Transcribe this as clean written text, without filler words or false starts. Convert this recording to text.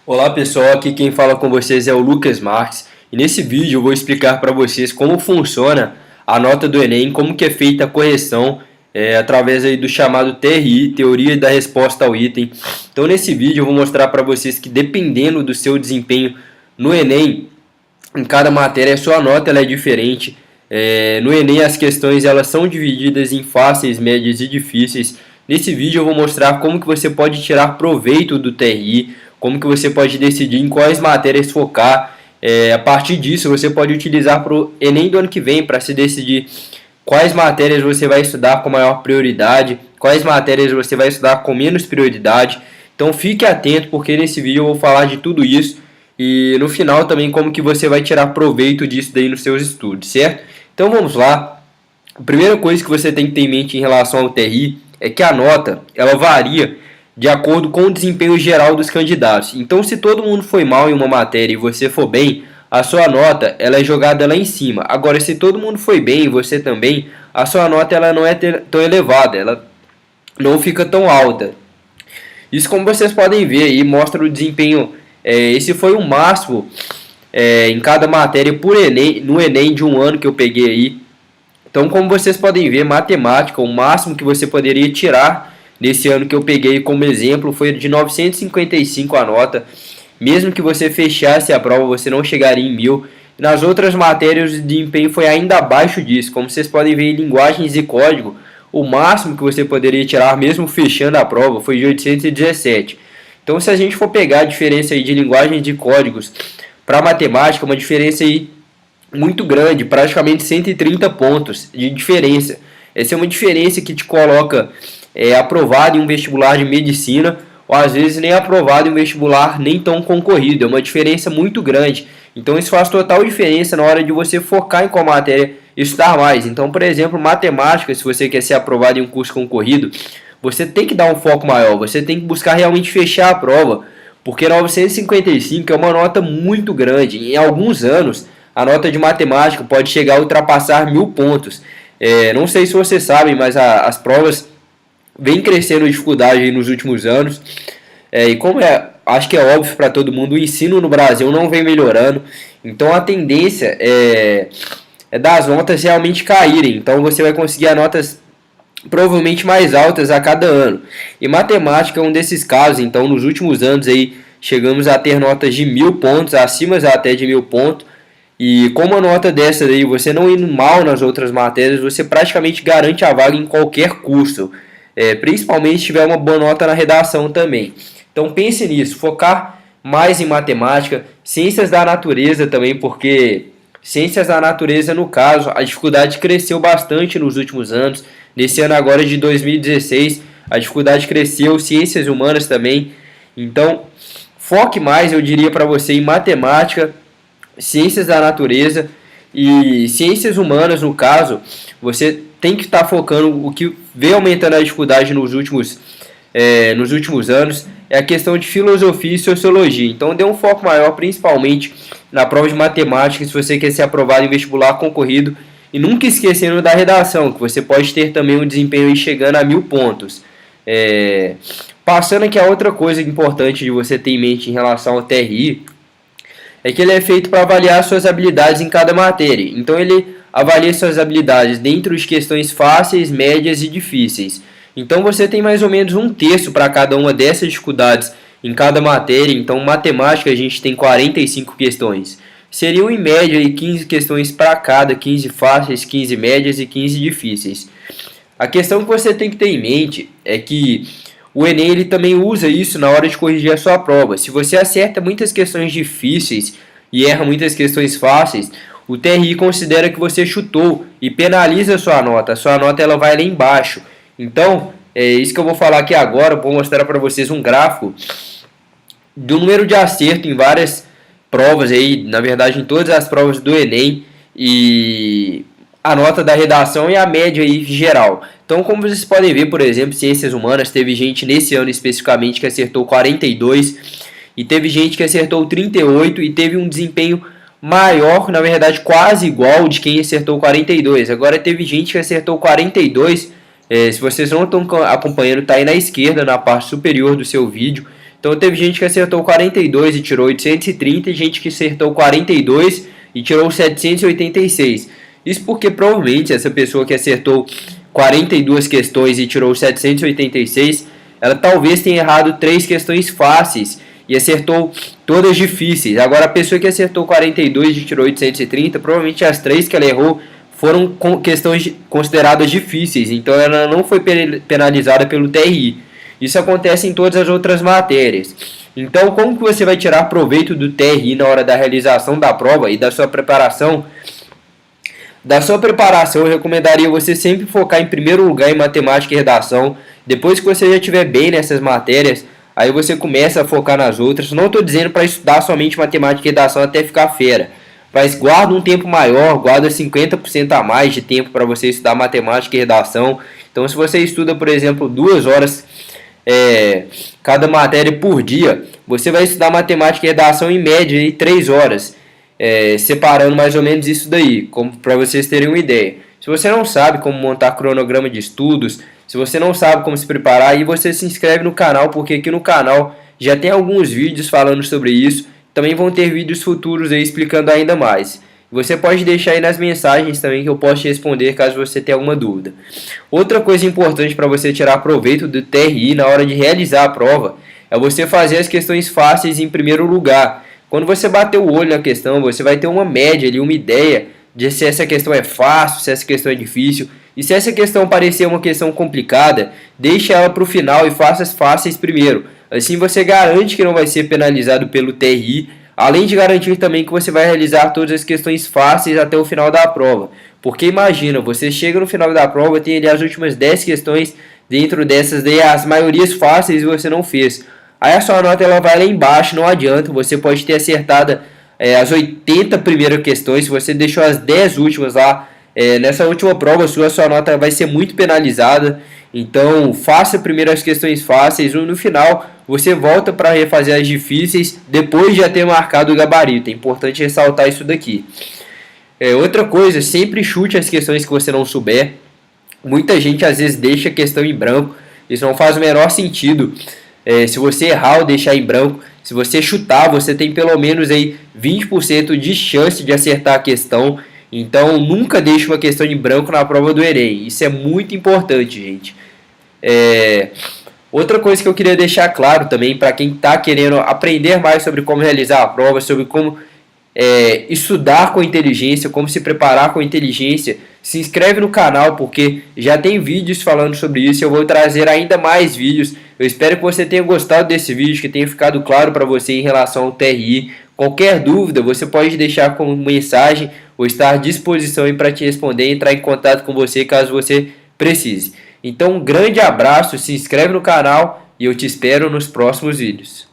Olá pessoal, aqui quem fala com vocês é o Lucas Marques e nesse vídeo eu vou explicar para vocês como funciona a nota do Enem, como que é feita a correção através aí do chamado TRI, Teoria da Resposta ao Item. Então nesse vídeo eu vou mostrar para vocês que dependendo do seu desempenho no Enem, em cada matéria a sua nota ela é diferente. No Enem as questões elas são divididas em fáceis, médias e difíceis. Nesse vídeo eu vou mostrar como que você pode tirar proveito do TRI, como que você pode decidir em quais matérias focar. A partir disso você pode utilizar para o Enem do ano que vem para se decidir quais matérias você vai estudar com maior prioridade, quais matérias você vai estudar com menos prioridade. Então fique atento porque nesse vídeo eu vou falar de tudo isso e no final também como que você vai tirar proveito disso daí nos seus estudos, certo? Então vamos lá. A primeira coisa que você tem que ter em mente em relação ao TRI é que a nota ela varia de acordo com o desempenho geral dos candidatos. Então se todo mundo foi mal em uma matéria e você for bem, a sua nota ela é jogada lá em cima. Agora se todo mundo foi bem e você também, a sua nota ela não é tão elevada, ela não fica tão alta. Isso, como vocês podem ver aí, mostra o desempenho. Esse foi o máximo em cada matéria por Enem, no Enem de um ano que eu peguei aí. Então, como vocês podem ver, matemática, o máximo que você poderia tirar nesse ano que eu peguei como exemplo foi de 955 a nota. Mesmo que você fechasse a prova, você não chegaria em 1000. Nas outras matérias, o desempenho foi ainda abaixo disso. Como vocês podem ver em linguagens e código, o máximo que você poderia tirar, mesmo fechando a prova, foi de 817. Então, se a gente for pegar a diferença aí de linguagens de códigos para matemática, uma diferença aí muito grande, praticamente 130 pontos de diferença. Essa é uma diferença que te coloca aprovado em um vestibular de medicina, ou às vezes nem aprovado em um vestibular nem tão concorrido. É uma diferença muito grande. Então isso faz total diferença na hora de você focar em qual matéria estudar mais. Então, por exemplo, matemática, se você quer ser aprovado em um curso concorrido, você tem que dar um foco maior, você tem que buscar realmente fechar a prova, porque 955 é uma nota muito grande. Em alguns anos, a nota de matemática pode chegar a ultrapassar 1000 pontos. Não sei se vocês sabem, mas as provas vêm crescendo em dificuldade nos últimos anos. E como acho que é óbvio para todo mundo, o ensino no Brasil não vem melhorando. Então a tendência é das notas realmente caírem. Então você vai conseguir notas provavelmente mais altas a cada ano. E matemática é um desses casos. Então nos últimos anos aí chegamos a ter notas de 1000 pontos, acima até de 1000 pontos. E com uma nota dessa aí, você não indo mal nas outras matérias, você praticamente garante a vaga em qualquer curso. Principalmente se tiver uma boa nota na redação também. Então pense nisso, focar mais em matemática, ciências da natureza também, porque ciências da natureza, no caso, a dificuldade cresceu bastante nos últimos anos. Nesse ano agora de 2016, a dificuldade cresceu, ciências humanas também. Então foque mais, eu diria para você, em matemática, ciências da natureza e ciências humanas, no caso, você tem que estar focando. O que vem aumentando a dificuldade nos últimos anos é a questão de filosofia e sociologia. Então dê um foco maior, principalmente na prova de matemática, se você quer ser aprovado em vestibular concorrido. E nunca esquecendo da redação, que você pode ter também um desempenho aí chegando a 1000 pontos. Passando aqui a outra coisa importante de você ter em mente em relação ao TRI, é que ele é feito para avaliar suas habilidades em cada matéria. Então ele avalia suas habilidades dentro de questões fáceis, médias e difíceis. Então você tem mais ou menos um terço para cada uma dessas dificuldades em cada matéria. Então matemática a gente tem 45 questões. Seriam em média aí 15 questões para cada, 15 fáceis, 15 médias e 15 difíceis. A questão que você tem que ter em mente é que o Enem ele também usa isso na hora de corrigir a sua prova. Se você acerta muitas questões difíceis e erra muitas questões fáceis, o TRI considera que você chutou e penaliza a sua nota. A sua nota ela vai lá embaixo. Então, é isso que eu vou falar aqui agora. Vou mostrar para vocês um gráfico do número de acerto em várias provas, aí, na verdade em todas as provas do Enem, e a nota da redação e a média aí geral. Então, como vocês podem ver, por exemplo, ciências humanas, teve gente nesse ano especificamente que acertou 42 e teve gente que acertou 38 e teve um desempenho maior, na verdade quase igual de quem acertou 42. Agora teve gente que acertou 42, se vocês não estão acompanhando, está aí na esquerda, na parte superior do seu vídeo. Então teve gente que acertou 42 e tirou 830 e gente que acertou 42 e tirou 786. Isso porque provavelmente essa pessoa que acertou 42 questões e tirou 786, ela talvez tenha errado 3 questões fáceis e acertou todas difíceis. Agora a pessoa que acertou 42 e tirou 830, provavelmente as 3 que ela errou foram questões consideradas difíceis, então ela não foi penalizada pelo TRI. Isso acontece em todas as outras matérias. Então, como que você vai tirar proveito do TRI na hora da realização da prova e da sua preparação? Da sua preparação, eu recomendaria você sempre focar em primeiro lugar em matemática e redação. Depois que você já estiver bem nessas matérias, aí você começa a focar nas outras. Não estou dizendo para estudar somente matemática e redação até ficar fera, mas guarda um tempo maior, guarda 50% a mais de tempo para você estudar matemática e redação. Então, se você estuda, por exemplo, 2 horas cada matéria por dia, você vai estudar matemática e redação em média em 3 horas, separando mais ou menos isso daí, para vocês terem uma ideia. Se você não sabe como montar cronograma de estudos, se você não sabe como se preparar, aí você se inscreve no canal, porque aqui no canal já tem alguns vídeos falando sobre isso. Também vão ter vídeos futuros aí explicando ainda mais. Você pode deixar aí nas mensagens também que eu posso te responder caso você tenha alguma dúvida. Outra coisa importante para você tirar proveito do TRI na hora de realizar a prova é você fazer as questões fáceis em primeiro lugar. Quando você bater o olho na questão, você vai ter uma média ali, uma ideia de se essa questão é fácil, se essa questão é difícil. E se essa questão parecer uma questão complicada, deixe ela para o final e faça as fáceis primeiro. Assim você garante que não vai ser penalizado pelo TRI, além de garantir também que você vai realizar todas as questões fáceis até o final da prova. Porque imagina, você chega no final da prova, tem ali as últimas 10 questões, dentro dessas daí as maiorias fáceis você não fez. Aí a sua nota ela vai lá embaixo, não adianta, você pode ter acertado as 80 primeiras questões, se você deixou as 10 últimas lá, nessa última prova sua nota vai ser muito penalizada. Então faça primeiro as questões fáceis, no final você volta para refazer as difíceis depois de já ter marcado o gabarito. É importante ressaltar isso daqui. Outra coisa, sempre chute as questões que você não souber. Muita gente às vezes deixa a questão em branco, isso não faz o menor sentido. Se você errar ou deixar em branco, se você chutar, você tem pelo menos aí 20% de chance de acertar a questão. Então nunca deixe uma questão em branco na prova do Enem. Isso é muito importante, gente. Outra coisa que eu queria deixar claro também para quem está querendo aprender mais sobre como realizar a prova, sobre como estudar com inteligência, como se preparar com inteligência, se inscreve no canal porque já tem vídeos falando sobre isso. Eu vou trazer ainda mais vídeos. Eu espero que você tenha gostado desse vídeo, que tenha ficado claro para você em relação ao TRI. Qualquer dúvida você pode deixar como mensagem ou estar à disposição para te responder e entrar em contato com você caso você precise. Então um grande abraço, se inscreve no canal e eu te espero nos próximos vídeos.